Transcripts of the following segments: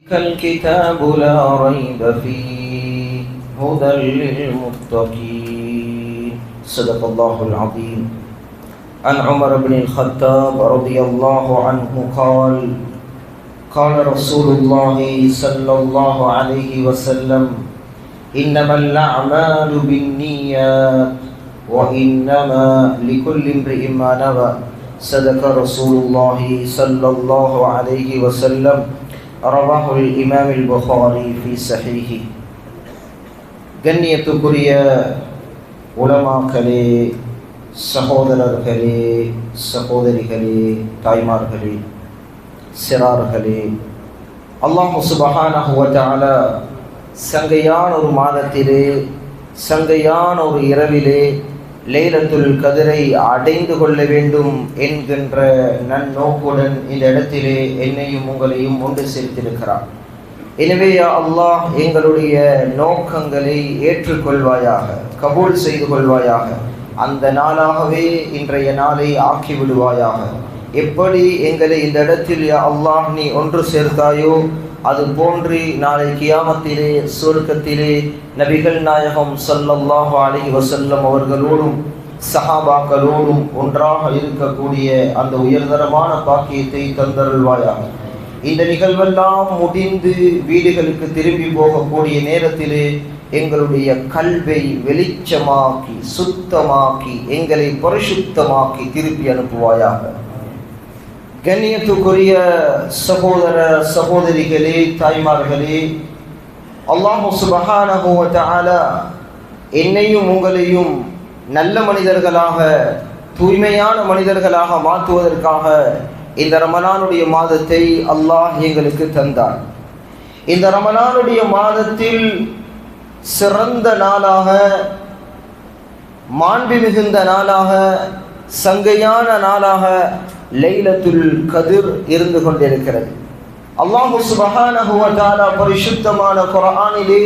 الكتاب لا ريب فيه هدى للمتقين. صدق الله العظيم. عن عمر بن الخطاب رضي الله عنه قال قال رسول الله صلى الله عليه وسلم إنما الأعمال بالنيات وإنما لكل امرئ ما نوى. صدق رسول الله صلى الله عليه وسلم. ரவாஹுல் இமாமில் புகாரி ஃபி ஸஹீஹி. கண்ணியத்துக்குரிய உலமாக்களே, சகோதரர்களே, சகோதரிகளே, தாய்மார்களே, சிறார்களே, அல்லாஹ் சுப்ஹானஹு வ தஆலா சங்கையான ஒரு மாதத்திலே, சங்கையான ஒரு இரவிலே லைலத்துல் கத்ரை அடைந்து கொள்ள வேண்டும் என்கின்ற நன்னோக்குடன் இந்த இடத்திலே என்னையும் உங்களையும் ஒன்று சேர்த்திருக்கிறார். எனவே அல்லாஹ் எங்களுடைய நோக்கங்களை ஏற்றுக்கொள்வாயாக, கபூல் செய்து கொள்வாயாக. அந்த நாளாகவே இன்றைய நாளை ஆக்கிவிடுவாயாக. எப்படி எங்களை இந்த இடத்தில் அல்லாஹ் நீ ஒன்று சேர்த்தாயோ அது போன்று நாளை கியாமத்திலே சுவர்க்கத்திலே நபிகள் நாயகம் ஸல்லல்லாஹு அலைஹி வஸல்லம் அவர்களோடும் சஹாபாக்களோடும் ஒன்றாக இருக்கக்கூடிய அந்த உயர்தரமான பாக்கியத்தை தந்தருள்வாயாக. இந்த நிகழ்வெல்லாம் முடிந்து வீடுகளுக்கு திரும்பி போகக்கூடிய நேரத்திலே எங்களுடைய கல்வை வெளிச்சமாக்கி சுத்தமாக்கி எங்களை பரிசுத்தமாக்கி திருப்பி அனுப்புவாயாக. கண்ணியத்துக்குரிய சகோதர சகோதரிகளே, தாய்மார்களே, அல்லாஹ் சுப்ஹானஹு வ தஆலா என்னையும் உங்களையும் நல்ல மனிதர்களாக, தூய்மையான மனிதர்களாக மாற்றுவதற்காக இந்த ரமலானுடைய மாதத்தை அல்லாஹ் எங்களுக்கு தந்தார். இந்த ரமலானுடைய மாதத்தில் சிறந்த நாளாக, மாண்பு மிகுந்த நாளாக, சங்கையான நாளாக லைலத்துல் கத்ர் இருந்து கொண்டிருக்கிறது. அல்லாஹ் சுப்ஹானஹு வ தஆலா பரிசுத்தமான குர்ஆனிலே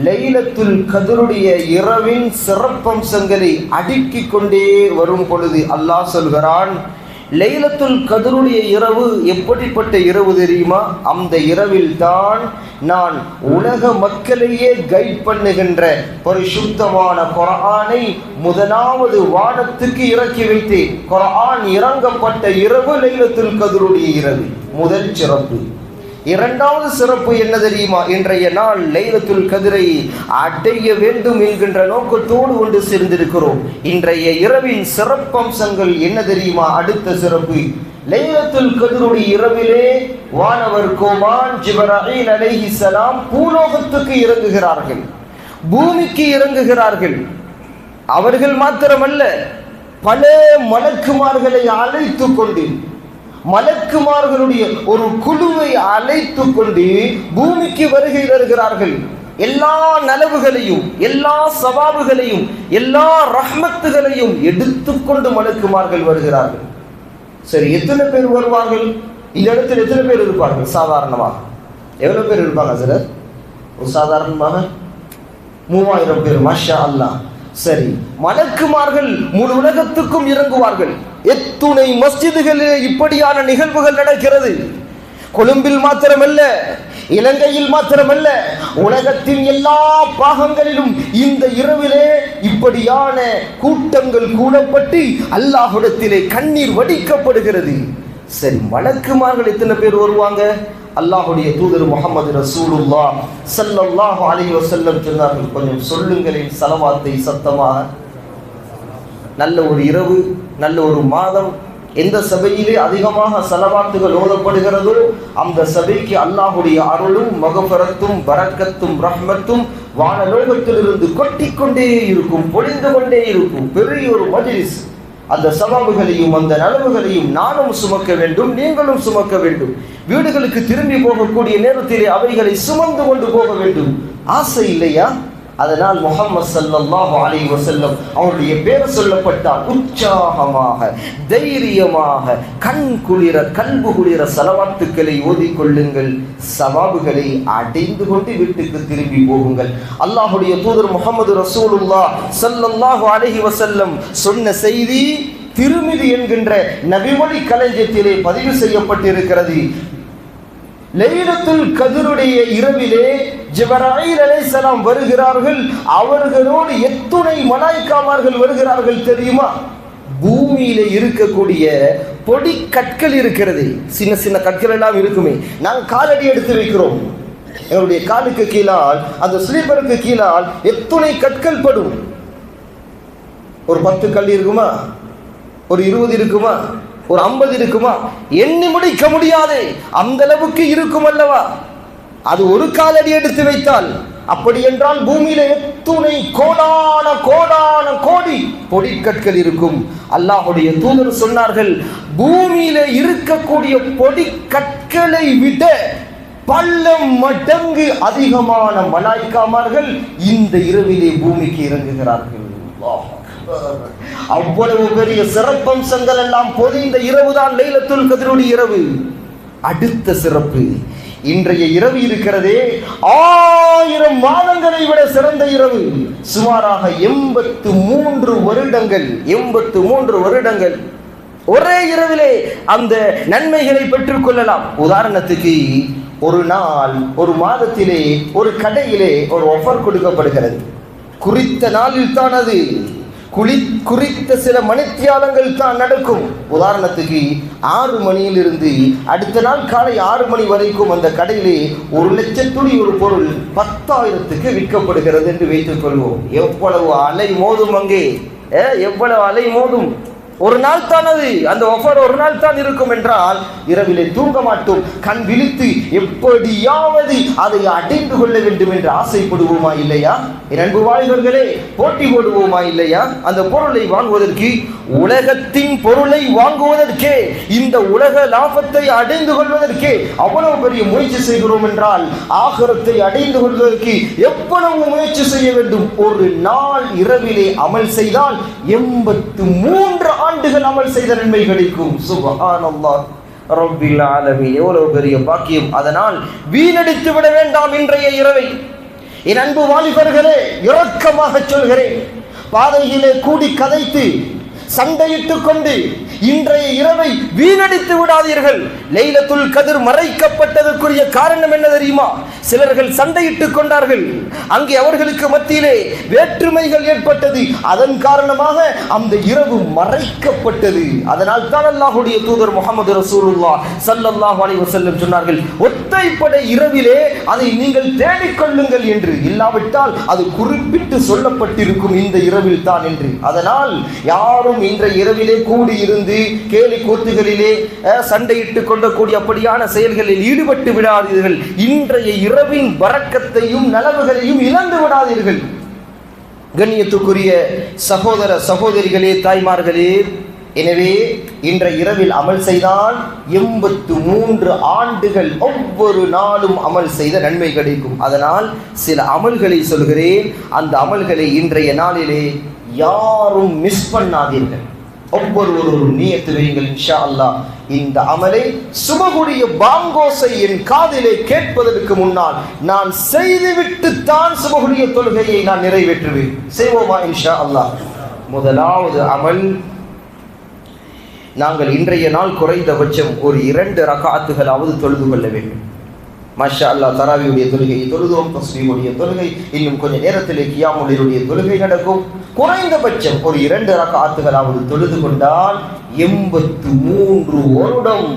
லைலத்துல் கத்ருடைய இரவின் சிறப்பம்சங்களை அடுக்கிக் கொண்டே வரும் பொழுது அல்லாஹ் சொல்கிறான், லைலத்துல் கத்ருடைய இரவு எப்படிப்பட்ட இரவு தெரியுமா? அந்த இரவில் தான் நான் உலக மக்களையே கைட் பண்ணுகின்ற பரிசுத்தமான குர்ஆனை முதலாவது வானத்துக்கு இறக்கி வைத்தேன். குர்ஆன் இறங்கப்பட்ட இரவு லைலத்துல் கத்ருடைய இரவு முதல் சிறப்பு. இரண்டாவது சிறப்பு என்ன தெரியுமா? இன்றைய நாள் லைலத்துல் கத்ரை அடைய வேண்டும் என்கின்ற நோக்கத்தோடு ஒன்று சேர்ந்திருக்கிறோம். இன்றைய இரவின் சிறப்பம்சங்கள் என்ன தெரியுமா? அடுத்த சிறப்பு, லைலத்துல் கத்ருடைய இரவிலே வானவர் கோமான் ஜிப்ராயில் அலைஹிஸ்ஸலாம் பூலோகத்துக்கு இறங்குகிறார்கள், பூமிக்கு இறங்குகிறார்கள். அவர்கள் மாத்திரமல்ல, பல மலக்குமார்களை அழைத்து கொண்டு, மலக்குமார்களுடைய ஒரு குழுவை அழைத்து கொண்டு பூமிக்கு வருகை தருகிறார்கள். எல்லா நலவுகளையும், எல்லா சவாபுகளையும், எல்லா ரஹ்மத்துகளையும் எடுத்துக்கொண்டு மலக்குமார்கள் வருகிறார்கள். சரி, எத்தனை பேர் வருவார்கள்? இந்த இடத்துல எத்தனை பேர் இருப்பார்கள்? சாதாரணமாக எவ்வளவு பேர் இருப்பாங்க சார்? ஒரு சாதாரணமாக 3000 பேர். மாஷா அல்லாஹ். சரி, மலக்குமார்கள் முழு உலகத்துக்கும் இறங்குவார்கள். எத்துணை மஸ்ஜிதுகளிலே இப்படியான நிகழ்வுகள் நடக்கிறது. கொழும்பில் மாத்திரமல்ல, இலங்கையில் மாத்திரமல்ல, உலகத்தின் எல்லா பாகங்களிலும் இந்த இரவிலே இப்படியான கூட்டங்கள் கூடப்பட்டு அல்லாஹ்விடத்திலே கண்ணீர் வடிக்கப்படுகிறது. சரி, மலக்குமார்கள் எத்தனை பேர் வருவாங்க? அல்லாஹ்வுடைய தூதர் முஹம்மது ரசூலுல்லாஹ் ஸல்லல்லாஹு அலைஹி வஸல்லம் சொன்னார்கள், கொஞ்சம் சொல்லுங்களேன் ஸலவாத்தை சத்தமாக. நல்ல ஒரு இரவு, நல்ல ஒரு மாதம். எந்த சபையிலே அதிகமாக ஸலவாத்துகள் ஓதப்படுகிறதோ அந்த சபைக்கு அல்லாஹ்வுடைய அருளும் மகஃபிரத்தும் பரக்கத்தும் ரஹ்மத்தும் வானலோகத்திலிருந்து கொட்டிக்கொண்டே இருக்கும், பொழிந்து கொண்டே இருக்கும். பெரிய ஒரு மஜ்லிஸ். அந்த சவாபுகளையும் அந்த நலவுகளையும் நானும் சுமக்க வேண்டும், நீங்களும் சுமக்க வேண்டும். வீடுகளுக்கு திரும்பி போகக்கூடிய நேரத்திலே அவைகளை சுமந்து கொண்டு போக வேண்டும். ஆசை இல்லையா? அதனால் முஹம்மது ஸல்லல்லாஹு அலைஹி வஸல்லம் அவருடைய பேர் சொல்லப்பட்டால் உற்சாகமாக, தைரியமாக, கண் குளிர, கல்பு குளிர ஸலவாத்துக்களை ஓதிக்கொள்ளுங்கள். சவாபுகளை அடைந்து கொண்டு வீட்டுக்கு திரும்பி போகுங்கள். அல்லாஹ்வுடைய தூதர் முஹம்மது ரசூலுல்லாஹ் ஸல்லல்லாஹு அலைஹி வஸல்லம் சொன்ன செய்தி திருமிதி என்கின்ற நபிமொழி களஞ்சியத்திலே பதிவு செய்யப்பட்டிருக்கிறது. லைலத்துல் கத்ருடைய இரவிலே ஜிப்ராயில் அலைஹிஸ்ஸலாம் வருகிறார்கள். அவர்களோடு எத்துணை மலாயிக்காமார்கள் வருகிறார்கள் தெரியுமா? பூமியில இருக்கக்கூடிய பொடி கற்கள் இருக்கிறது, சின்ன சின்ன கற்கள் எல்லாம் இருக்குமே, நாங்கள் காலடி எடுத்து வைக்கிறோம், எங்களுடைய காலுக்கு கீழால் அந்த ஸ்லீப்பருக்கு கீழால் எத்துணை கற்கள் படும். ஒரு 10 கல் இருக்குமா, ஒரு 20 இருக்குமா, ஒரு 50 இருக்குமா, எண்ணி முடிக்க முடியாது, அந்த அளவுக்கு இருக்கும் அல்லவா? அது ஒரு காலடி எடுத்து வைத்தால், அப்படி என்றால் பூமியில எத்துணை கோடான கோடான கோடி பொடிக்கற்கள் இருக்கும். அல்லாஹ்வுடைய தூதர் சொன்னார்கள், பூமியில இருக்கக்கூடிய பொடிக்கற்களை விட பல மடங்கு அதிகமான மலாயிக்காமார்கள் இந்த இரவிலே பூமிக்கு இறங்குகிறார்கள். அவ்வளவு பெரிய சிறப்பம்சங்கள் எல்லாம் பொதிந்த இரவுதான் லைலத்துல் கத்ருடைய இரவு. அடுத்த சிறப்பு, இன்றைய இரவு இருக்கிறதே 1000 மாதங்களை விட சிறந்த இரவு. சுமாராக 83 வருடங்கள் 83 வருடங்கள் ஒரே இரவிலே அந்த நன்மைகளை பெற்றுக் கொள்ளலாம். உதாரணத்துக்கு, ஒரு நாள் ஒரு மாதத்திலே ஒரு கடையிலே ஒரு ஆஃபர் கொடுக்கப்படுகிறது. குறித்த நாளில் தான் அது குறித்த சில மணித்தியாலங்கள் தான் நடக்கும். உதாரணத்துக்கு 6 மணியிலிருந்து அடுத்த நாள் காலை 6 மணி வரைக்கும் அந்த கடையிலே 1 லட்சத்துடி ஒரு பொருள் 10,000க்கு விற்கப்படுகிறது என்று வைத்துக் கொள்வோம். எவ்வளவு அலை மோதும் அங்கே, எவ்வளவு அலை மோதும். ஒரு நாள் தான் அது, அந்த ஆஃபர் ஒரு நாள் தான் இருக்கும் என்றால் இரவிலே தூங்க மாட்டோம், கண் விழித்து எப்படியாவது அதை அடைந்து கொள்ள வேண்டும் என்று ஆசைப்படுவோமா இல்லையா? அன்பு வாலிபர்களே, போட்டி போடுவோமா இல்லையா? அந்த பொருளை வாங்குவதற்கு, உலகத்தின் பொருளை வாங்குவதற்கே, இந்த உலக லாபத்தை அடைந்து கொள்வதற்கே அவ்வளவு பெரிய முயற்சி செய்கிறோம் என்றால் ஆகிரத்தை அடைந்து கொள்வதற்கு எவ்வளவு முயற்சி செய்ய வேண்டும்? ஒரு நாள் இரவிலே அமல் செய்தால் 83 ஆண்டுகள் அமல் செய்த நன்மை கிடைக்கும். சுப்ஹானல்லாஹ் ரப்பில் ஆலமீன், எவ்வளவு பெரிய பாக்கியம். அதனால் வீணடித்து விட வேண்டாம் இன்றைய இரவை. என் அன்பு வாலிபர்களே, இரக்கமாக சொல்கிறேன், பாதையிலே கூடி கதைத்து சண்டையிட்டுக் கொண்டு இன்றைய இரவை வீணடித்து விடாதீர்கள். லைலத்துல் கத்ர் மறைக்கப்பட்டதற்குரிய காரணம் என்ன தெரியுமா? சிலர்கள் சண்டையிட்டுக் கொண்டார்கள், அங்கே அவர்களுக்கு மத்தியிலே வேற்றுமைகள் ஏற்பட்டது, அதன் காரணமாக அந்த இரவு மறைக்கப்பட்டது. அதனால் தான் அல்லாஹ்வுடைய தூதர் முஹம்மது ரசூலுல்லாஹ் ஸல்லல்லாஹு அலைஹி வஸல்லம் சொன்னார்கள், ஒற்றைப்படை இரவிலே அதை நீங்கள் தேடிக்கொள்ளுங்கள் என்று, இல்லாவிட்டால் அது குறிப்பிட்டு சொல்லப்பட்டிருக்கும் இந்த இரவில் தான் என்று. அதனால் யாரும் இன்றைய இரவிலே கூடி இருந்து கேலி கூத்துகளிலே சண்டையிட்டுக் கொண்டக்கூடிய அப்படியான செயல்களில் ஈடுபட்டு விடாதீர்கள். இன்றைய இரவின் பரக்கத்தையும் நலவுகளையும் இழந்து விடாதீர்கள். கண்ணியத்துக்குரிய சகோதர சகோதரிகளே, தாய்மார்களே, எனவே இன்றைய இரவில் அமல் செய்தால் 83 ஆண்டுகள் ஒவ்வொரு நாளும் அமல் செய்த நன்மை கிடைக்கும். அதனால் சில அமல்களை சொல்கிறேன், அந்த அமல்களை இன்றைய நாளிலே யாரும் மிஸ் பண்ணாதீர்கள். ஒவ்வொருவரும் நியத்து வையுங்கள், இன்ஷா அல்லாஹ் இந்த அமலை சுபகுடைய பாங்கோசை என் காதிலே கேட்பதற்கு முன்னால் நான் செய்துவிட்டு தான் சுபகுடைய தொழுகையை நான் நிறைவேற்றுவேன். செய்வோமா இன்ஷா அல்லாஹ்? முதலாவது அமல், நாங்கள் இன்றைய நாள் குறைந்தபட்சம் ஒரு 2 ரகாத்துகளாவது தொழுது கொள்ள வேண்டும். மாஷா அல்லாஹ், தராவியுடைய தொழுகை தொழுதோம், தஸ்பீஹுடைய தொழுகை, இன்னும் கொஞ்ச நேரத்திலே கியாமுல் லைலுடைய தொழுகை நடக்கும். குறைந்தபட்சம் ஒரு 2 ரகாத்துகளாவது தொழுது கொண்டால் 83 வருடம்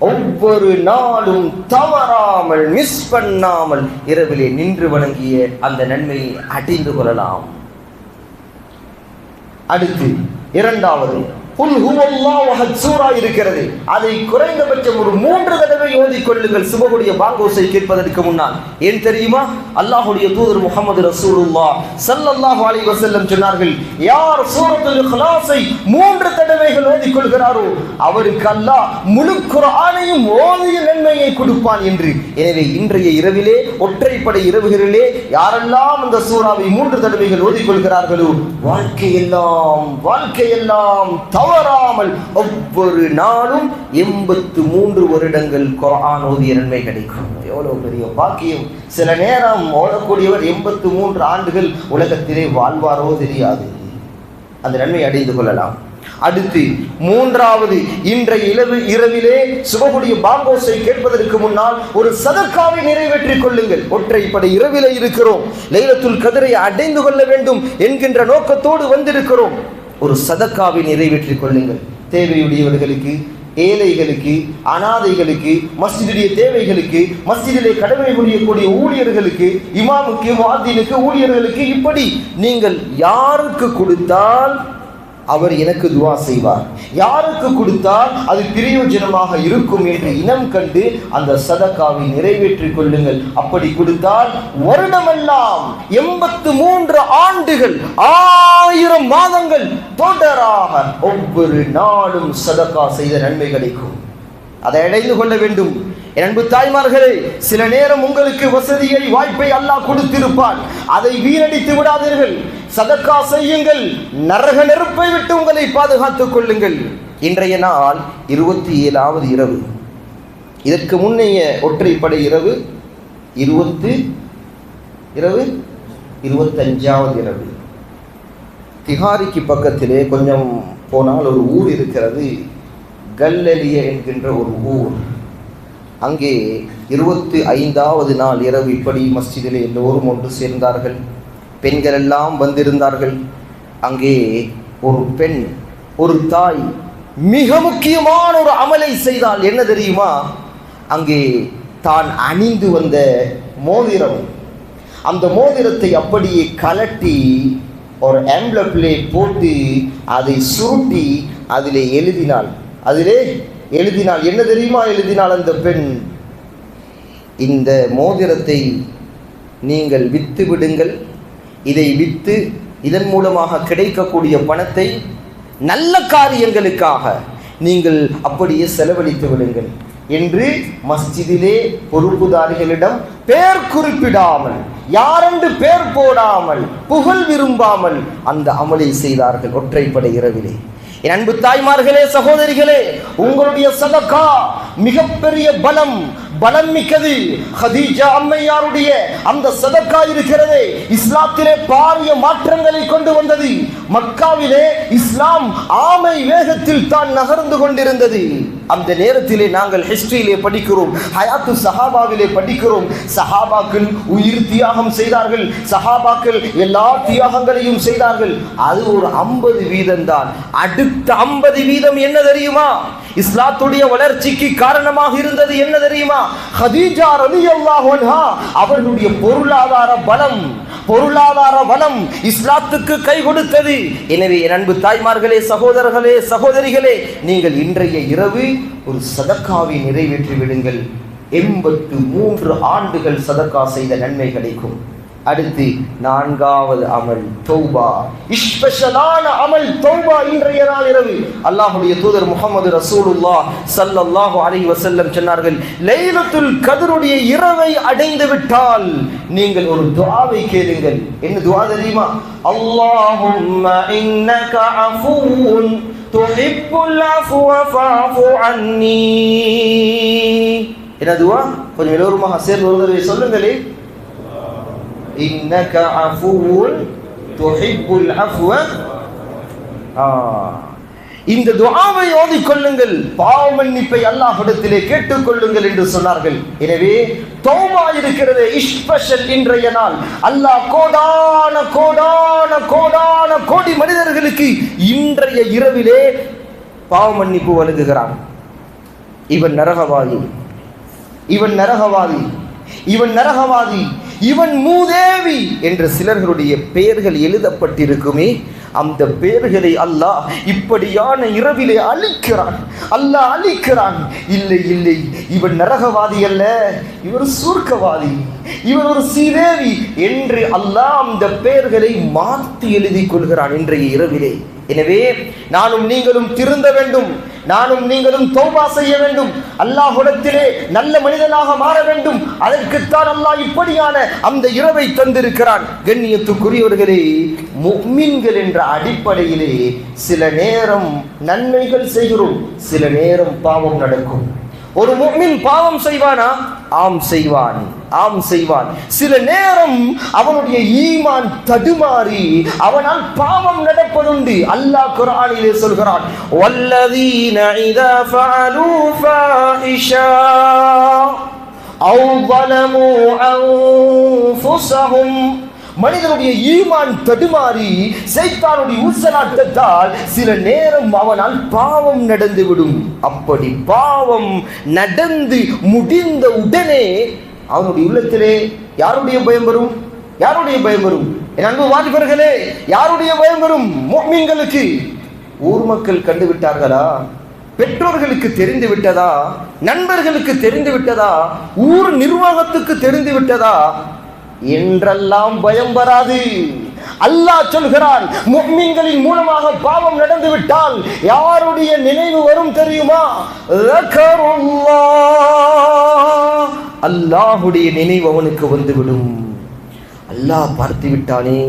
ஒவ்வொரு நாளும் தவறாமல் மிஸ் பண்ணாமல் இரவிலே நின்று வணங்கிய அந்த நன்மையை அடைந்து கொள்ளலாம். அடுத்து இரண்டாவது குல் ஹுவல்லாஹு அஹத் சூரா இருக்கிறது, அதை குறைந்தபட்சம் ஒரு 3 தடவை ஓதிக்கொள்ளுங்கள் சுபகுடைய பாங்கோசை கேட்பதற்கு முன்னால். ஏன் தெரியுமா? அல்லாஹ்வுடைய தூதர் முஹம்மது ரசூலுல்லாஹ் ஸல்லல்லாஹு அலைஹி வஸல்லம் சொன்னார்கள், யார் சூரத்துல் இக்லாஸை 3 தடவைகள் ஓதிக்கொள்கிறாரோ அவருக்கு அல்லாஹ் முழு குர்ஆனையும் ஓதிய நன்மையை கொடுப்பான் என்று. எனவே இன்றைய இரவிலே, ஒற்றைப்படை இரவுகளிலே யாரெல்லாம் அந்த சூராவை 3 தடவைகள் ஓதிக்கொள்கிறார்களோ வாழ்க்கையெல்லாம் தவறாமல் ஒவ்வொரு நாளும் 83 வருடங்கள் குர்ஆன் ஓதிய நன்மை கிடைக்கும். எவ்வளவு பெரிய பாக்கியம்! சில நேரம் ஓடக்கூடியவர் 83 ஆண்டுகள் உலகத்திலே வாழ்வாரோ தெரியாது. அந்த நன்மை அடைந்து கொள்ளலாம். அடுத்து மூன்றாவது, இன்றைய இரவிலே சுபகுடைய பாங்கோஸை கேட்பதற்கு முன்னால் ஒரு சதக்காவை நிறைவேற்றிக் கொள்ளுங்கள். ஒற்றைப்படை இரவிலே இருக்கிறோம், லைலத்துல் கத்ரை அடைந்து கொள்ள வேண்டும் என்கின்ற நோக்கத்தோடு வந்திருக்கிறோம். ஒரு சதக்காவை நிறைவேற்றிக் கொள்ளுங்கள். தேவையுடையவர்களுக்கு, ஏழைகளுக்கு, அனாதைகளுக்கு, மஸ்ஜிதுடைய தேவைகளுக்கு, மஸ்ஜிதிலே கடமை புரியக்கூடிய ஊழியர்களுக்கு, இமாமுக்கு, முஅத்தினுக்கு, ஊழியர்களுக்கு, இப்படி நீங்கள் யாருக்கு கொடுத்தால் அவர் எனக்கு துவா செய்வார், யாருக்கு கொடுத்தால் அது பிரயோஜனமாக இருக்கும் என்று இனம் கண்டு அந்த சதக்காவை நிறைவேற்றிக் கொள்ளுங்கள். அப்படி கொடுத்தால் வருடமெல்லாம் 83 ஆண்டுகள், 1000 மாதங்கள் தொடராக ஒவ்வொரு நாளும் சதக்கா செய்த நன்மை கிடைக்கும். அதை அடைந்து கொள்ள வேண்டும். என் அன்பு தாய்மார்களே, சில நேரம் உங்களுக்கு வசதியை, வாய்ப்பை அல்லாஹ் கொடுத்திருப்பான். அதை வீணடித்து விடாதீர்கள். சதக்கா செய்யுங்கள். நரக நெருப்பை விட்டு உங்களை பாதுகாத்துக் கொள்ளுங்கள். இன்றைய நாள் 27வது இரவு. இதற்கு முன்னைய ஒற்றைப்படை இரவு 25வது இரவு. திஹாரிக்கு பக்கத்திலே கொஞ்சம் போனால் ஒரு ஊர் இருக்கிறது, கல்லலிய என்கின்ற ஒரு ஊர். அங்கே 25வது நாள் இரவு இப்படி மஸ்ஜிதிலே எல்லோரும் ஒன்று சேர்ந்தார்கள். பெண்கள் எல்லாம் வந்திருந்தார்கள். அங்கே ஒரு பெண், ஒரு தாய் மிக முக்கியமான ஒரு அமலை செய்தால். என்ன தெரியுமா? அங்கே தான் அணிந்து வந்த மோதிரம், அந்த மோதிரத்தை அப்படியே கலட்டி ஒரு என்வலப்பிலே போட்டு அதை சுருட்டி அதிலே எழுதினாள். என்ன தெரியுமா எழுதினாள் அந்த பெண்? இந்த மோதிரத்தை நீங்கள் விற்று விடுங்கள், இதை விற்று இதன் மூலமாக கிடைக்கக்கூடிய பணத்தை நல்ல காரியங்களுக்காக நீங்கள் அப்படியே செலவழித்து விடுங்கள் என்று மஸ்ஜிதிலே பொறுப்புதாரிகளிடம் பேர் குறிப்பிடாமல், யாரென்று பேர் போடாமல், புகழ் விரும்பாமல் அந்த அமலை செய்தார்கள் ஒற்றைப்படை இரவிலே. என் அன்பு தாய்மார்களே, சகோதரிகளே, உங்களுடைய சதக்கா மிகப்பெரிய பலம் மிக்கது. ஹதீஜா அம்மையாருடைய அந்த சதக்கா இருக்கிறதே, இஸ்லாத்திலே பாரிய மாற்றங்களை கொண்டு வந்தது. மக்காவிலே இஸ்லாம் ஆமை வேகத்தில் தான் நகர்ந்து கொண்டிருந்தது. அந்த நேரத்திலே நாங்கள் ஹிஸ்டரியிலே படிக்கிறோம், ஹயாத்து சஹாபாவிலே படிக்கிறோம். சஹாபாக்கள் உயிர் தியாகம் செய்தார்கள், சஹாபாக்கள் எல்லா தியாகங்களையும் செய்தார்கள். அது ஒரு 50% தான். அடுத்த 50% என்ன தெரியுமா? இஸ்லாத்துடைய வளர்ச்சிக்கு காரணமாக இருந்தது என்ன தெரியுமா? ஹதீஜா ரலியல்லாஹு அன்ஹா அவர்களுடைய பொருளாதார பலம் இஸ்லாத்துக்கு கை கொடுத்தது. எனவே என் அன்பு தாய்மார்களே, சகோதரர்களே, சகோதரிகளே, நீங்கள் இன்றைய இரவு ஒரு சதக்காவை நிறைவேற்றி விடுங்கள். 83 ஆண்டுகள் சதக்கா செய்த நன்மை கிடைக்கும். அடுத்து 4வது அமல் தௌபா. ஸ்பெஷலான அமல் தௌபா. இன்றைய நாள் இரவு அல்லாஹ்வுடைய தூதர் முஹம்மது ரசூலுல்லாஹ் ஸல்லல்லாஹு அலைஹி வஸல்லம் சொன்னார்கள், லைலத்துல் கத்ருடைய இரவை அடைந்து விட்டால் நீங்கள் ஒரு துஆவை கேளுங்கள். என்ன துஆ தெரியுமா? அல்லாஹும்ம இன்னக அஃபூன் துஹிப்புல் அஃப்வ ஃபஅஃபு அன்னி. என்ன துஆ? கொஞ்சம் எல்லோருமாக சேர்ந்து ஒரு தடவை சொல்லுங்களே. இன்னக அஃபூன் துஹிப்புல் அஃப்வ. இந்த துஆவை ஓதிக்கொள்ளுங்கள், பாவ மன்னிப்பை அல்லாஹ்விடத்திலே கேட்டுக்கொள்ளுங்கள் என்று சொன்னார்கள். எனவே தௌபா இருக்கிறது ஸ்பெஷல். இன்றைய நாள் அல்லாஹ் கோடி மனிதர்களுக்கு இன்றைய இரவிலே பாவ மன்னிப்பு வழங்குகிறான். இவன் நரகவாதி, இவன் மூதேவி என்று சிலர்களுடைய பெயர்கள் எழுதப்பட்டிருக்குமே, அந்த பெயர்களை அல்லாஹ் இப்படியான இரவிலே அழிக்கிறான். இல்லை, இவன் நரகவாதி அல்ல, இவர் சுர்க்கவாதி, இவர் ஒரு சீதேவி என்று அல்லாஹ் அந்த பெயர்களை மாற்றி எழுதி கொள்கிறான் இன்றைய இரவிலே. எனவே நானும் நீங்களும் திருந்த வேண்டும், நானும் நீங்களும் தௌபா செய்ய வேண்டும், அல்லாஹ்விடத்திலே நல்ல மனிதனாக மாற வேண்டும். அதற்குத்தான் அல்லாஹ் இப்படியான அந்த இரவை தந்திருக்கிறான். கண்ணியத்துக்குரியவர்களே, முஃமின்கள் என்ற அடிப்படையிலே சில நேரம் நன்மைகள் செய்கிறோம், சில நேரம் பாவம் நடக்கும். ஒரு முஃமின் பாவம் செய்வானா? ஆம் செய்வான், ஆம் செய்வான். சில நேரம் அவனுடைய ஈமான் தடுமாறி அவனால் பாவம் நடப்பதுண்டு. அல்லாஹ் குர்ஆனிலே சொல்கிறான், வல்லதீன இதா ஃபஅலூ ஃபாஹிஷா அவ் ظلموا أنفسهم. மனிதனுடைய ஈமான் தடுமாறி சைத்தானுடைய ஊசலாட்டத்தால் சில நேரம் அவனால் பாவம் நடந்துவிடும். அப்படி பாவம் நடந்து முடிந்த உடனே அவனுடைய உள்ளத்திலே யாருடைய பயம் வரும்? யாருடைய பயம் வரும்? என் அன்பு வாலிபர்களே, யாருடைய பயம் வரும்? முஃமின்களுக்கு. ஊர் மக்கள் கண்டுவிட்டார்களா? பெற்றோர்களுக்கு தெரிந்து விட்டதா? நண்பர்களுக்கு தெரிந்து விட்டதா? ஊர் நிர்வாகத்துக்கு தெரிந்து விட்டதா என்றெல்லாம் பயம் வராது. அல்லாஹ் சொல்கிறான், முஃமின்களின் மூலமாக பாவம் நடந்து விட்டால் யாருடைய நினைவு வரும் தெரியுமா? அல்லாஹ்வுடைய நினைவு அவனுக்கு வந்துவிடும். அல்லாஹ் பார்த்து விட்டானே,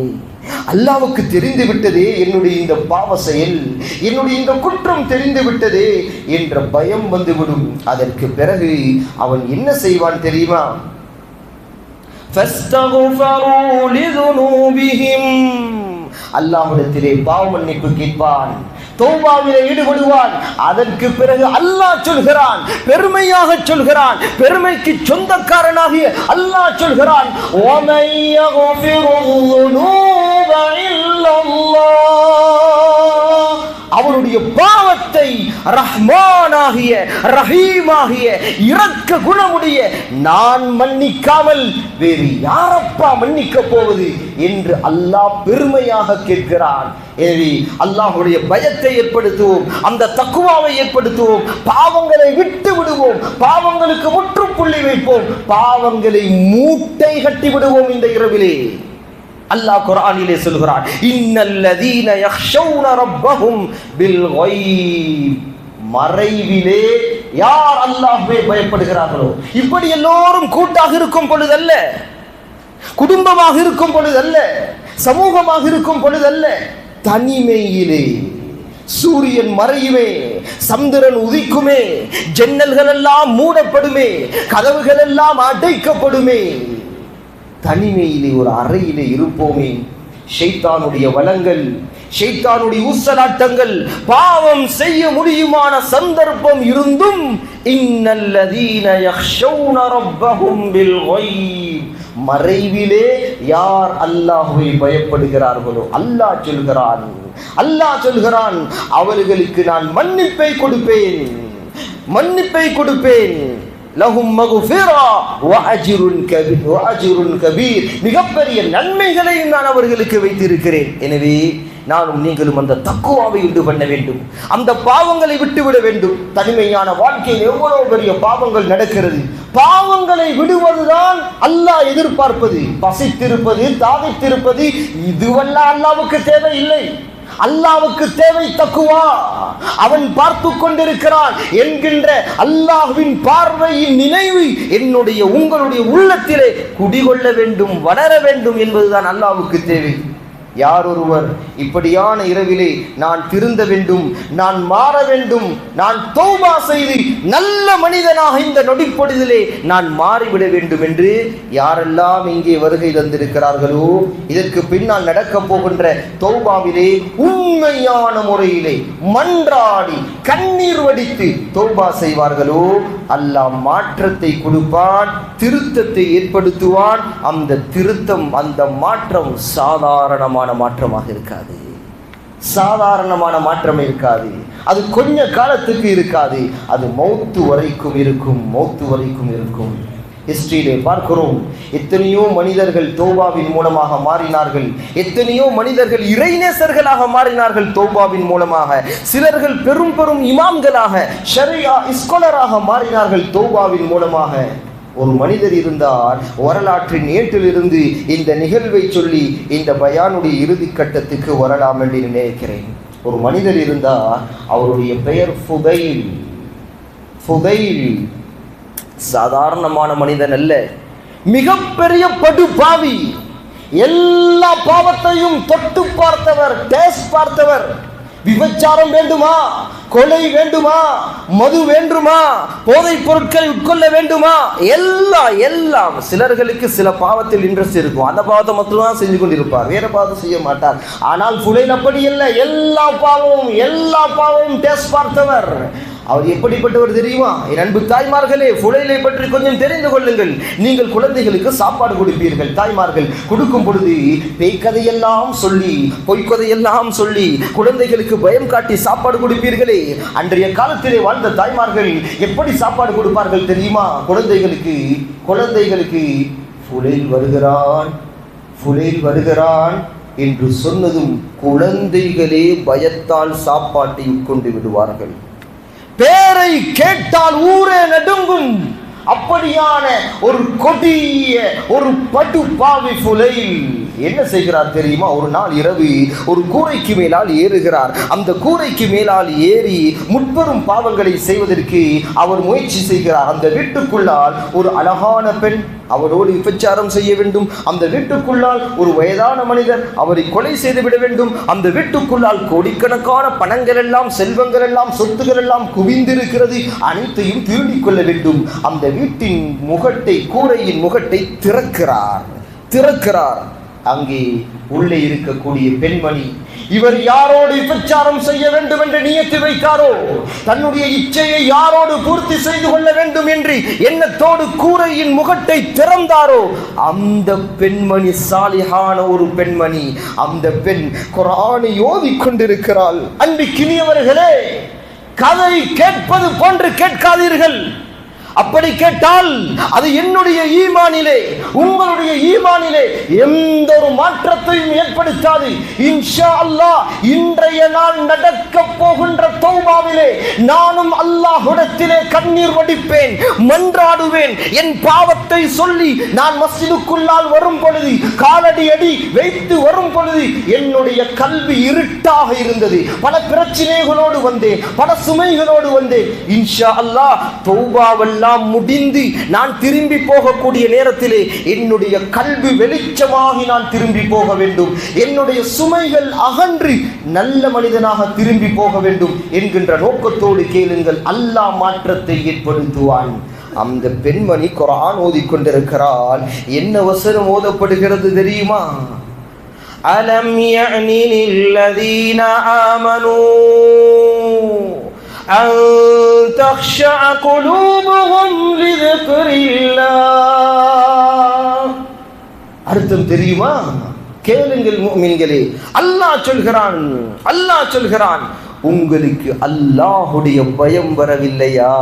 அல்லாஹ்வுக்கு தெரிந்து விட்டதே என்னுடைய இந்த பாவ செயல், என்னுடைய இந்த குற்றம் தெரிந்து விட்டதே என்ற பயம் வந்துவிடும். அதற்கு பிறகு அவன் என்ன செய்வான் தெரியுமா? அல்லாஹ்விடத்திலே பாவ மன்னிப்பு கேட்பான், தௌபாவிலே ஈடுபடுவான். அதற்கு பிறகு அல்லாஹ் சொல்கிறான், பெருமையாக சொல்கிறான், பெருமைக்கு சொந்தக்காரனாகிய அல்லாஹ் சொல்கிறான், அவருடைய பாவத்தை ரஹ்மானாகிய ரஹீமாகிய இரக்க குணமுடைய நான் மன்னிக்காமல் வேறு யாரப்பா மன்னிக்க போவது என்று அல்லாஹ் பெருமையாக கேட்கிறான். எனவே அல்லாஹ்வுடைய பயத்தை ஏற்படுத்துவோம், அந்த தக்வாவை ஏற்படுத்துவோம், பாவங்களை விட்டு விடுவோம், பாவங்களுக்கு முற்றுப்புள்ளி வைப்போம், பாவங்களை மூட்டை கட்டி விடுவோம். இந்த இரவிலே அல்லாஹ் குர்ஆனிலே சொல்கிறான், இன்னல்லதீன யக்ஷௌன ரப்பஹும் பில் கைப். மறைவிலே யார் அல்லாஹ்வை பயப்படுகிறார்களோ, இப்படி எல்லோரும் கூட்டாக இருக்கும் பொழுதல்ல, குடும்பமாக இருக்கும் பொழுதல்ல, சமூகமாக இருக்கும் பொழுதல்ல, தனிமையிலே சூரியன் மறையுமே, சந்திரன் உதிக்குமே, ஜன்னல்கள் எல்லாம் மூடப்படுமே, கதவுகள் எல்லாம் அடைக்கப்படுமே, தனிமையிலே ஒரு அறையிலே இருப்போமே, ஷைத்தானுடைய வலங்கள், ஷைத்தானுடைய ஊசலாட்டங்கள், பாவம் செய்ய முடியுமான சந்தர்ப்பம் இருந்தும் இன்னல்லதீன யக்ஷௌன ரப்பஹும் பில் கைப். மறைவிலே யார் அல்லாஹ்வை பயப்படுகிறார்களோ அல்லாஹ் சொல்கிறான், அல்லாஹ் சொல்கிறான், அவர்களுக்கு நான் மன்னிப்பை கொடுப்பேன், மன்னிப்பை கொடுப்பேன். லஹும் மக்ஃபிரா வ அஜ்ருன் கபீர். மிகப்பெரிய நன்மைகளையும் நான் அவர்களுக்கு வைத்திருக்கிறேன். எனவே நானும் நீங்களும் அந்த தக்வாவை உண்டு பண்ண வேண்டும், அந்த பாவங்களை விட்டுவிட வேண்டும். தனிமையான வாழ்க்கையில் எவ்வளவு பெரிய பாவங்கள் நடக்கிறது. பாவங்களை விடுவதுதான் அல்லாஹ் எதிர்பார்ப்பது. பசித்திருப்பது, தாகித்திருப்பது, இதுவெல்லாம் அல்லாஹ்வுக்கு தேவையில்லை. அல்லாஹ்வுக்கு தேவை தக்வா. அவன் பார்த்து கொண்டிருக்கிறான் என்கின்ற அல்லாஹ்வின் பார்வையின் நினைவு என்னுடைய உங்களுடைய உள்ளத்திலே குடிகொள்ள வேண்டும், வளர வேண்டும் என்பதுதான் அல்லாஹ்வுக்கு தேவை. யார் ஒருவர் இப்படியான இரவிலே நான் திருந்த வேண்டும், நான் மாற வேண்டும், நான் தௌபா செய்து நல்ல மனிதனாக இந்த நொடிப்பொழுதிலே நான் மாறிவிட வேண்டும் என்று யாரெல்லாம் இங்கே வருகை தந்திருக்கிறார்களோ, இதற்கு பின்னால் நடக்க போகின்ற தௌபாவிலே உண்மையான முறையிலே மன்றாடி கண்ணீர் வடித்து தௌபா செய்வார்களோ, அல்லாஹ் மாற்றத்தை கொடுப்பான், திருத்தத்தை ஏற்படுத்துவான். அந்த திருத்தம், அந்த மாற்றம் சாதாரணமான மாற்றமாக இருக்காது, சாதாரணமான மாற்றம் இருக்காது. அது கொஞ்ச காலத்துக்கு இருக்காது, அது மௌத்து வரைக்கும் இருக்கும், மௌத்து வரைக்கும் இருக்கும். ஹிஸ்டரியிலே பார்க்கிறோம், எத்தனையோ மனிதர்கள் தௌபாவின் மூலமாக மாறினார்கள், எத்தனையோ மனிதர்கள் இறைநேசர்களாக மாறினார்கள் தௌபாவின் மூலமாக. சிலர்கள் பெரும் பெரும் இமாம்களாக, ஷரியா ஸ்காலராக மாறினார்கள் தௌபாவின் மூலமாக. ஒரு மனிதர் இருந்தார், வரலாற்றின் ஏட்டிலிருந்து இந்த நிகழ்வை சொல்லி இந்த பயானுடைய இறுதி கட்டத்துக்கு வரலாம் என்று நினைக்கிறேன். ஒரு மனிதர் இருந்தார், அவருடைய பெயர் ஃபுதைல். ஃபுதைல் சாதாரணமான மனிதன் அல்ல, மிகப்பெரிய படுபாவி. எல்லா பாவத்தையும் தொட்டு பார்த்தவர், டேஸ்ட் பார்த்தவர். விபச்சாரம் வேண்டுமா, கொலை வேண்டுமா, மது வேண்டுமா, போதைப் பொருட்கள் உட்கொள்ள வேண்டுமா, எல்லாம் சிலர்களுக்கு சில பாவத்தில் இன்ட்ரெஸ்ட் இருக்கும். அந்த பாவத்தை மட்டும்தான் செஞ்சு கொண்டிருப்பார், வேற பாவத்தை செய்ய மாட்டார். ஆனால் ஃபுலைல் அப்படி இல்லை, எல்லா பாவமும் டேஸ்ட் பார்த்தவர். அவர் எப்படிப்பட்டவர் தெரியுமா? என் அன்பு தாய்மார்களே, ஃபுலைலை பற்றி கொஞ்சம் தெரிந்து கொள்ளுங்கள். நீங்கள் குழந்தைகளுக்கு சாப்பாடு கொடுப்பீர்கள். தாய்மார்கள் கொடுக்கும் பொழுது பேய்கதையெல்லாம் சொல்லி, பொய்க்கதையெல்லாம் சொல்லி குழந்தைகளுக்கு பயம் காட்டி சாப்பாடு கொடுப்பீர்களே. அன்றைய காலத்திலே வாழ்ந்த தாய்மார்கள் எப்படி சாப்பாடு கொடுப்பார்கள் தெரியுமா? குழந்தைகளுக்கு ஃபுலைல் வருகிறான் என்று சொன்னதும் குழந்தைகளே பயத்தால் சாப்பாட்டை உட்கொண்டு விடுவார்கள். பேரை கேட்டால் ஊரே நடுங்கும். அப்படியான ஒரு கொடிய ஒரு படுபாவி ஃபுலைல் என்ன செய்கிறார் தெரியுமா? ஒரு நாள் இரவு ஒரு கூரைக்கு மேலால் ஏறுகிறார். அந்த கூரைக்கு மேலால் ஏறி முற்பெரும் பாவங்களை செய்வதற்கு அவர் முயற்சி செய்கிறார். அந்த வீட்டுக்குள்ளால் ஒரு அழகான பெண், அவரோடு விபச்சாரம் செய்ய வேண்டும். அந்த வீட்டுக்குள்ளால் ஒரு வயதான மனிதர், அவரை கொலை செய்துவிட வேண்டும். அந்த வீட்டுக்குள்ளால் கோடிக்கணக்கான பணங்கள் எல்லாம், செல்வங்கள் எல்லாம், சொத்துக்கள் எல்லாம் குவிந்திருக்கிறது. அனைத்தையும் திருடிக் கொள்ள வேண்டும். அந்த வீட்டின் முகட்டை, கூரையின் முகட்டை திறக்கிறார். அங்கே உள்ளே இருக்கக்கூடிய பெண்மணி, இவர் யாரோடு விபச்சாரம் செய்ய வேண்டும் என்று நியத்து வைத்தாரோ, தன்னுடைய இச்சையை யாரோடு பூர்த்தி செய்து கொள்ள வேண்டும் என்று எண்ணத்தோடு கூரையின் முகட்டை திறந்தாரோ, அந்த பெண்மணி சாலிஹான ஒரு பெண்மணி. அந்த பெண் குர்ஆனை ஓதிக் கொண்டிருக்கிறாள். அன்பிற்கினியவர்களே, கதை கேட்பது போன்று கேட்காதீர்கள். அப்படி கேட்டால் அது என்னுடைய ஈமானிலே, உங்களுடைய ஈமானிலே எந்த ஒரு மாற்றத்தையும் ஏற்படுத்தாது. இன்ஷா அல்லாஹ் இன்றைய நாள் நடக்க போகின்ற தௌபாவிலே நானும் அல்லாஹ்விடத்திலே கண்ணீர் வடிப்பேன், மன்றாடுவேன். என் பாவத்தை சொல்லி நான் மஸ்ஜிதுக்குள்ளால் வரும் பொழுது, காலடி அடி வைத்து வரும் பொழுது என்னுடைய கல்வி இருட்டாக இருந்தது. பல பிரச்சனைகளோடு வந்தேன், பல சுமைகளோடு வந்தேன். இன்ஷா அல்லாஹ் தௌபாவல்ல முடிந்து நான் திரும்பி போகக்கூடிய நேரத்திலே என்னுடைய கல்வி வெளிச்சமாகி நான் திரும்பி போக வேண்டும். என்னுடைய சுமைகள் அகன்று நல்ல மனிதனாக திரும்பி போக வேண்டும் என்கின்ற நோக்கத்தோடு கேளுங்கள். அல்லாஹ் மாற்றத்தை ஏற்படுத்துவான். அந்த பெண்மணி குர்ஆன் ஓதிக்கொண்டிருக்கிறாள். என்ன வசனம் ஓதப்படுகிறது தெரியுமா? அலம் யஅனி லில்லதீன ஆமனூ أن تخشع قلوبهم لذكر الله. அர்த்தம் தெரியுமா? கேளுங்கள் முஃமின்களே. அல்லாஹ் சொல்கிறான், உங்களுக்கு அல்லாஹ்வுடைய பயம் வரவில்லையா?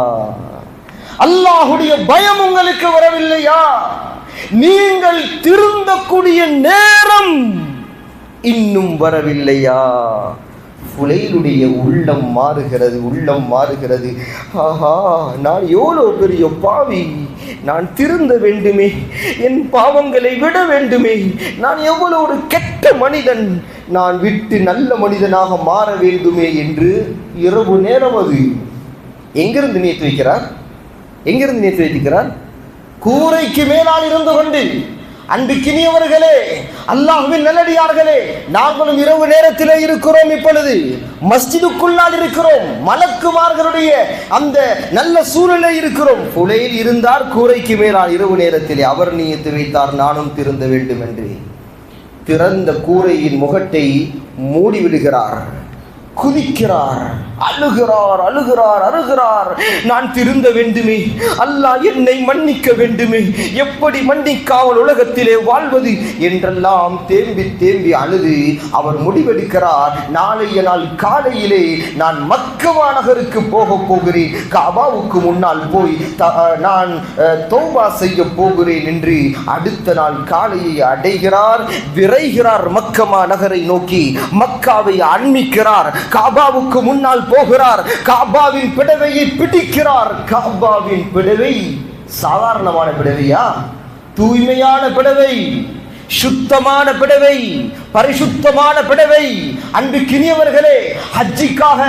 அல்லாஹ்வுடைய பயம் உங்களுக்கு வரவில்லையா? நீங்கள் திருந்தக்கூடிய நேரம் இன்னும் வரவில்லையா? ஃபுலைலுடைய உள்ளம் மாறுகிறது. ஆஹா, நான் எவ்வளோ பெரிய பாவி, நான் திருந்த வேண்டுமே, என் பாவங்களை விட வேண்டுமே, நான் எவ்வளவு ஒரு கெட்ட மனிதன், நான் விட்டு நல்ல மனிதனாக மாற வேண்டுமே என்று இரவு நேரம் அது எங்கிருந்து நியத்து வைக்கிறார்? கூரைக்கு மேலால் இருந்து கொண்டு. அன்பிற்கினியவர்களே, அல்லாஹ்வின் நல்லடியார்களே, நாங்களும் இரவு நேரத்திலே இருக்கிறோம். இப்பொழுது மஸ்ஜிதுக்குள்ளால் இருக்கிறோம். மலக்குமார்களுடைய அந்த நல்ல சூழலை இருக்கிறோம். ஃபுலைல் இருந்தார் கூரைக்கு மேலால் இரவு நேரத்திலே. அவர் நியத்து வைத்தார், நானும் திருந்த வேண்டும் என்று. திறந்த கூரையின் முகட்டை மூடிவிடுகிறார். குதிக்கிறார், அழுகிறார். நான் திருந்த வேண்டுமே, அல்லாஹ் என்னை மன்னிக்க வேண்டுமே, எப்படி மன்னிக்காமல் உலகத்திலே வாழ்வது என்றெல்லாம் தேம்பி அழுது அவர் முடிவெடுக்கிறார். நாளைய நாள் காலையிலே நான் மக்கா நகருக்கு போக போகிறேன், கஅபாவுக்கு முன்னால் போய் நான் தௌபா செய்ய போகிறேன் என்று அடுத்த நாள் காலையை அடைகிறார். விரைகிறார் மக்கா நகரை நோக்கி. மக்காவை அண்மிக்கிறார். கஅபாவுக்கு முன்னால் போகிறார். கஅபாவின் பிடவையை பிடிக்கிறார். கஅபாவின் பிடவை சாதாரணமான பிடவையா? தூய்மையான பிடவை, சுத்தமான பிடவை, பரிசுத்தமான பிடவை. அன்புக்கினியவர்களே, ஹஜ்ஜிக்காக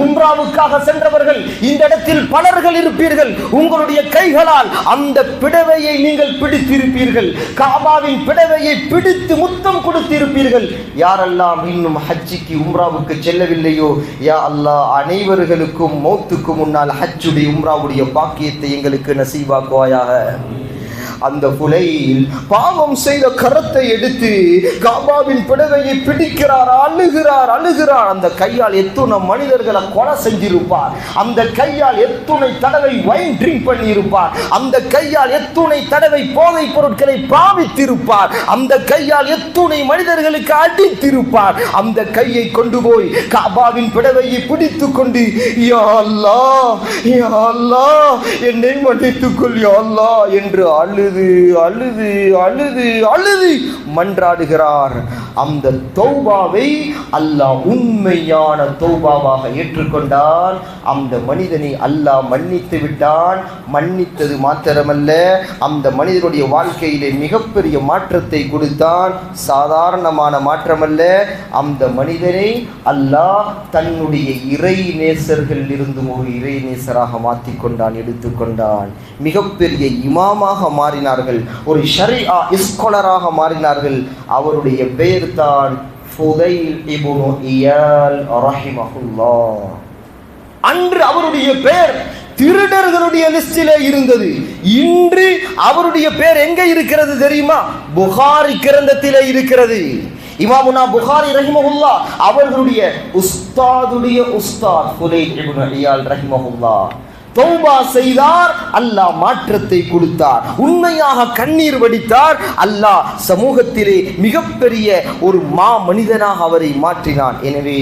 உம்ராவுக்காக சென்றவர்கள் இந்த இடத்தில் பலர்கள் இருப்பீர்கள். உங்களுடைய கைகளால் அந்த பிடவையை நீங்கள் பிடித்திருப்பீர்கள். காபாவின் பிடவையை பிடித்து முத்தம் கொடுத்திருப்பீர்கள். யாரெல்லாம் இன்னும் ஹஜ்ஜிக்கு உம்ராவுக்கு செல்லவில்லையோ, யா அல்லாஹ் அனைவர்களுக்கும் மௌத்துக்கு முன்னால் ஹஜ்ஜுடைய உம்ராவுடைய பாக்கியத்தை எங்களுக்கு நசீபாக்குவாயாக. அந்த புலைல் பாவம் செய்த கரத்தை எடுத்து காபாவின் பிடவையை பிடிக்கிறார், அழுகிறார். அந்த கையால் எத்துணை மனிதர்களை கொலை செஞ்சிருப்பார். அந்த கையால் எத்துணை தடவை வைன் ட்ரிங்க் பண்ணியிருப்பார். அந்த கையால் எத்துணை தடவை போதை பொருட்களை பாவித்திருப்பார். அந்த கையால் எத்துணை மனிதர்களுக்கு அடித்திருப்பார். அந்த கையை கொண்டு போய் காபாவின் பிடவையை பிடித்துக் கொண்டு, யா அல்லாஹ், யா அல்லாஹ், என்னை மன்னித்துக் கொள் யா அல்லாஹ் என்று அழுது மன்றாடுகிறார். அந்த தௌபாவை அல்லாஹ் உண்மையான தௌபாவாக ஏற்றுக்கொண்டான். அந்த மனிதனை அல்லாஹ் மன்னித்து விட்டான். மன்னித்தது மாத்திரமல்ல, அந்த மனிதனுடைய வாழ்க்கையிலே மிகப்பெரிய மாற்றத்தை கொடுத்தான். சாதாரணமான மாற்றமல்ல, அந்த மனிதனை அல்லாஹ் தன்னுடைய இறை நேசர்கள் இருந்தும் ஒரு இறை நேசராக மாற்றிக்கொண்டான், எடுத்துக்கொண்டான். மிகப்பெரிய இமாமாக மாறினார்கள், ஒரு ஷரியா ஸ்காலராக மாறினார்கள். அவருடைய பெயர் தான் ஃபுதைல் இப்னு இயால் ரஹிமஹுல்லாஹ். அன்று அவருடைய பெயர் திருடர்களுடைய லிஸ்டிலே இருந்தது. இன்று அவருடைய பெயர் எங்க இருக்கிறது தெரியுமா? புகாரி கிரந்தத்திலே இருக்கிறது. இமாமுனா புகாரி ரஹிமஹுல்லாஹ் அவர்களுடைய உஸ்தாதுடைய உஸ்தாத் ஃபுதைல் இப்னு இயால் ரஹிமஹுல்லாஹ் தௌபா செய்தார். அல்லாஹ் மாற்றத்தை கொடுத்தார். உண்மையாக கண்ணீர் வடித்தார். அல்லாஹ் சமூகத்திலே மிகப்பெரிய ஒரு மனிதனாக அவரை மாற்றினான். எனவே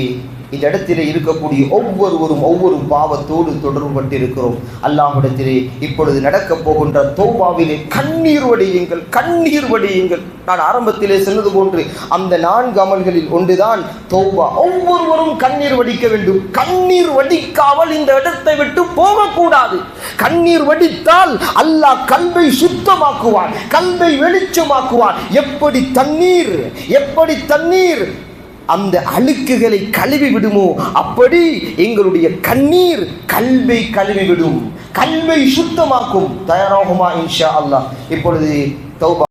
இந்த இடத்திலே இருக்கக்கூடிய ஒவ்வொருவரும் ஒவ்வொரு பாவத்தோடு தொடர்பு பட்டிருக்கிறோம். அல்லாஹ்விடத்திலே இப்பொழுது நடக்க போகின்ற தௌபாவிலே கண்ணீர் வடியுங்கள். நான் ஆரம்பத்திலே சொன்னது போன்று அந்த 4 அமல்களில் ஒன்றுதான் தௌபா. ஒவ்வொருவரும் கண்ணீர் வடிக்க வேண்டும். கண்ணீர் வடிக்காமல் இந்த இடத்தை விட்டு போகக்கூடாது. கண்ணீர் வடித்தால் அல்லாஹ் கல்வை சுத்தமாக்குவான், கல்வை வெளிச்சமாக்குவான். எப்படி தண்ணீர் அந்த அழுக்குகளை கழுவி விடுமோ, அப்படி எங்களுடைய கண்ணீர் கல்வை கழுவி விடும், கல்வை சுத்தமாக்கும். தயாராகுமா இன்ஷா அல்லாஹ்? இப்பொழுது தௌபா